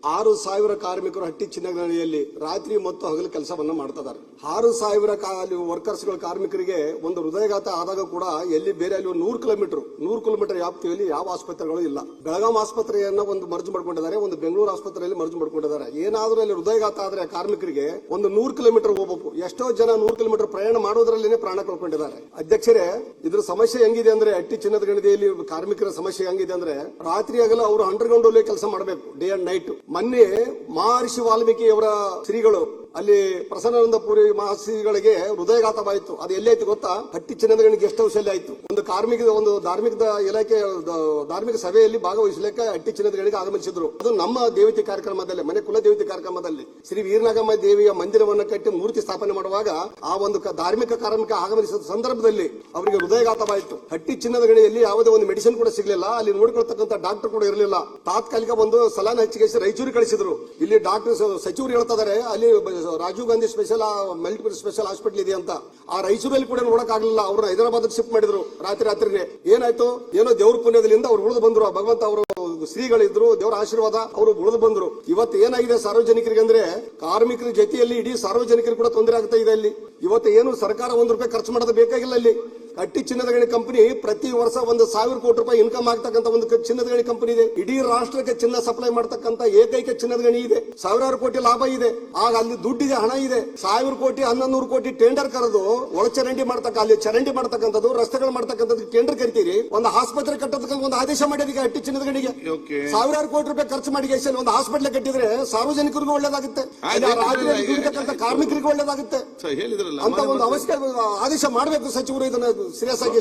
6,000 ಕಾರ್ಮಿಕರು ಹಟ್ಟಿ ಚಿನ್ನಗಣಿಯಲ್ಲಿ ರಾತ್ರಿ ಮತ್ತು ಹಗಲು ಕೆಲಸವನ್ನ ಮಾಡ್ತಿದ್ದಾರೆ. 6,000 ವರ್ಕರ್ಸ್ಗಳ ಕಾರ್ಮಿಕರಿಗೆ ಒಂದು ಹೃದಯಘಾತ ಆದಾಗ ಕೂಡ ಎಲ್ಲಿ ಬೇರೆ ಅಲ್ಲಿ 100 ಕಿಲೋಮೀಟರ್ ವ್ಯಾಪ್ತಿಯಲ್ಲಿ ಯಾವ ಆಸ್ಪತ್ರೆಗಳು ಇಲ್ಲ. ಬೆಳಗಾಂ ಆಸ್ಪತ್ರೆಯನ್ನ ಒಂದು ಮರ್ಜ್ ಮಾಡ್ಕೊಂಡಿದ್ದಾರೆ, ಒಂದು ಬೆಂಗಳೂರು ಆಸ್ಪತ್ರೆಯಲ್ಲಿ ಮರ್ಜ್ ಮಾಡ್ಕೊಂಡಿದ್ದಾರೆ. ಏನಾದ್ರೂ ಅಲ್ಲಿ ಹೃದಯಘಾತ ಆದ್ರೆ ಕಾರ್ಮಿಕರಿಗೆ ಒಂದು 100 ಕಿಲೋಮೀಟರ್ ಹೋಗಬೇಕು. ಎಷ್ಟೋ ಜನ 100 ಕಿಲೋಮೀಟರ್ ಪ್ರಯಾಣ ಮಾಡೋದ್ರಲ್ಲೇ ಪ್ರಾಣ ಕಳ್ಕೊಂಡಿದ್ದಾರೆ. ಅಧ್ಯಕ್ಷರೇ, ಇದ್ರ ಸಮಸ್ಯೆ ಹೆಂಗಿದೆ ಅಂದ್ರೆ ಹಟ್ಟಿ ಚಿನ್ನದ ಗಣಿಯಲ್ಲಿ ಕಾರ್ಮಿಕರ ಸಮಸ್ಯೆ ಹೆಂಗಿದೆ ಅಂದ್ರೆ ರಾತ್ರಿ ಆಗಲ್ಲ ಅವರು ಅಂಡರ್ಗ್ರೌಂಡ್ ಅಲ್ಲಿ ಕೆಲಸ ಮಾಡಬೇಕು, ಡೇ ಅಂಡ್ ನೈಟ್. ಮೊನ್ನೆ ಮಹರ್ಷಿ ವಾಲ್ಮೀಕಿ ಅವರ ಶ್ರೀಗಳು ಅಲ್ಲಿ ಪ್ರಸನ್ನಾನಂದಪುರಿ ಮಹರ್ಷಿಗಳಿಗೆ ಹೃದಯಘಾತವಾಯಿತು. ಅದು ಎಲ್ಲೈತಿ ಗೊತ್ತಾ? ಹಟ್ಟಿ ಚಿನ್ನದ ಗಣಿ ಗೆಸ್ಟ್ ಹೌಸ್ ಅಲ್ಲಿ ಆಯ್ತು. ಒಂದು ಧಾರ್ಮಿಕ ಇಲಾಖೆ ಧಾರ್ಮಿಕ ಸಭೆಯಲ್ಲಿ ಭಾಗವಹಿಸಲಿಕ್ಕೆ ಹಟ್ಟಿ ಚಿನ್ನದ ಗಣಿಗೆ ಆಗಮಿಸಿದ್ರು. ಅದು ನಮ್ಮ ದೇವತೆ ಕಾರ್ಯಕ್ರಮದಲ್ಲಿ, ಮನೆ ಕುಲ ದೇವತೆ ಕಾರ್ಯಕ್ರಮದಲ್ಲಿ ಶ್ರೀ ವೀರನಾಗಮ್ಮ ದೇವಿಯ ಮಂದಿರವನ್ನು ಕಟ್ಟಿ ಮೂರ್ತಿ ಸ್ಥಾಪನೆ ಮಾಡುವಾಗ ಆ ಒಂದು ಧಾರ್ಮಿಕ ಕಾರ್ಮಿಕ ಆಗಮಿಸಿದ ಸಂದರ್ಭದಲ್ಲಿ ಅವರಿಗೆ ಹೃದಯಘಾತವಾಯಿತು. ಹಟ್ಟಿ ಚಿನ್ನದ ಗಣಿಯಲ್ಲಿ ಯಾವುದೇ ಒಂದು ಮೆಡಿಸಿನ್ ಕೂಡ ಸಿಗಲಿಲ್ಲ. ಅಲ್ಲಿ ನೋಡಿಕೊಳ್ತಕ್ಕಂಥ ಡಾಕ್ಟರ್ ಕೂಡ ಇರಲಿಲ್ಲ. ತಾತ್ಕಾಲಿಕ ಒಂದು ಸಲಾನ್ ಹಚ್ಚಿಗೆ ರಾಯಚೂರಿಗೆ ಕಳಿಸಿದ್ರು. ಇಲ್ಲಿ ಡಾಕ್ಟರ್ ಸಚಿವರು ಹೇಳ್ತಿದ್ದಾರೆ ಅಲ್ಲಿ Rajiv Gandhi multiple special hospital ಇದೆ ಅಂತ. ಆ ರಾಯಚೂರಲ್ಲಿ ಕೂಡ ನೋಡಕ್ ಆಗ್ಲಿಲ್ಲ. ಅವ್ರನ್ನ ಹೈದರಾಬಾದ್ ಶಿಫ್ಟ್ ಮಾಡಿದ್ರು. ರಾತ್ರಿನೇ ಏನಾಯ್ತು, ಏನೋ ದೇವ್ರ ಪುಣ್ಯದಿಂದ ಅವ್ರು ಉಳಿದು ಬಂದ್ರು. ಭಗವಂತ ಅವರು ಶ್ರೀಗಳಿದ್ರು, ದೇವರ ಆಶೀರ್ವಾದ, ಅವರು ಉಳಿದು ಬಂದ್ರು. ಇವತ್ತು ಏನಾಗಿದೆ ಸಾರ್ವಜನಿಕರಿಗೆ ಅಂದ್ರೆ ಕಾರ್ಮಿಕರ ಜೊತೆಯಲ್ಲಿ ಇಡೀ ಸಾರ್ವಜನಿಕರಿಗೆ ಕೂಡ ತೊಂದರೆ ಆಗ್ತಾ ಇದೆ. ಅಲ್ಲಿ ಇವತ್ತು ಏನು ಸರ್ಕಾರ ₹1 ಖರ್ಚು ಮಾಡೋದು ಬೇಕಾಗಿಲ್ಲ. ಅಲ್ಲಿ ಹಟ್ಟಿ ಚಿನ್ನದ ಗಣಿ ಕಂಪನಿ ಪ್ರತಿ ವರ್ಷ 1,000 ಕೋಟಿ ರೂಪಾಯಿ ಇನ್ಕಮ್ ಆಗ್ತಕ್ಕಂಥ ಒಂದು ಚಿನ್ನದ ಗಣಿ ಕಂಪನಿ ಇದೆ. ಇಡೀ ರಾಷ್ಟ್ರಕ್ಕೆ ಚಿನ್ನ ಸಪ್ಲೈ ಮಾಡ್ತಕ್ಕಂಥ ಏಕೈಕ ಚಿನ್ನದ ಗಣಿ ಇದೆ. ಸಾವಿರಾರು ಕೋಟಿ ಲಾಭ ಇದೆ. ಆಗ ಅಲ್ಲಿ ದುಡ್ಡಿದೆ, ಹಣ ಇದೆ. 1,000 ಕೋಟಿ 1,100 ಕೋಟಿ ಟೆಂಡರ್ ಕರೆದು ಒಳಚರಂಡಿ ಅಲ್ಲಿ ಚರಂಡಿ ಮಾಡ್ತಕ್ಕಂಥದ್ದು, ರಸ್ತೆಗಳು ಮಾಡ್ತಕ್ಕಂಥದ್ದು ಟೆಂಡರ್ ಕರಿತೀರಿ. ಒಂದು ಆಸ್ಪತ್ರೆ ಕಟ್ಟೋದಕ್ಕೆ ಒಂದು ಆದೇಶ ಮಾಡಿದೀಗ ಹಟ್ಟಿ ಚಿನ್ನದ ಗಣಿಗೆ. ಸಾವಿರಾರು ಕೋಟಿ ರೂಪಾಯಿ ಖರ್ಚು ಮಾಡಿ ಒಂದು ಹಾಸ್ಪಿಟಲ್ ಕಟ್ಟಿದ್ರೆ ಸಾರ್ವಜನಿಕರಿಗೂ ಒಳ್ಳೇದಾಗುತ್ತೆ, ಕಾರ್ಮಿಕರಿಗೂ ಒಳ್ಳೇದಾಗುತ್ತೆ ಅಂತ ಒಂದು ಅವಶ್ಯಕ ಆದೇಶ ಮಾಡಬೇಕು ಸಚಿವರು. ಇದನ್ನ ಸೀರಿಯಸ್ ಆಗಿ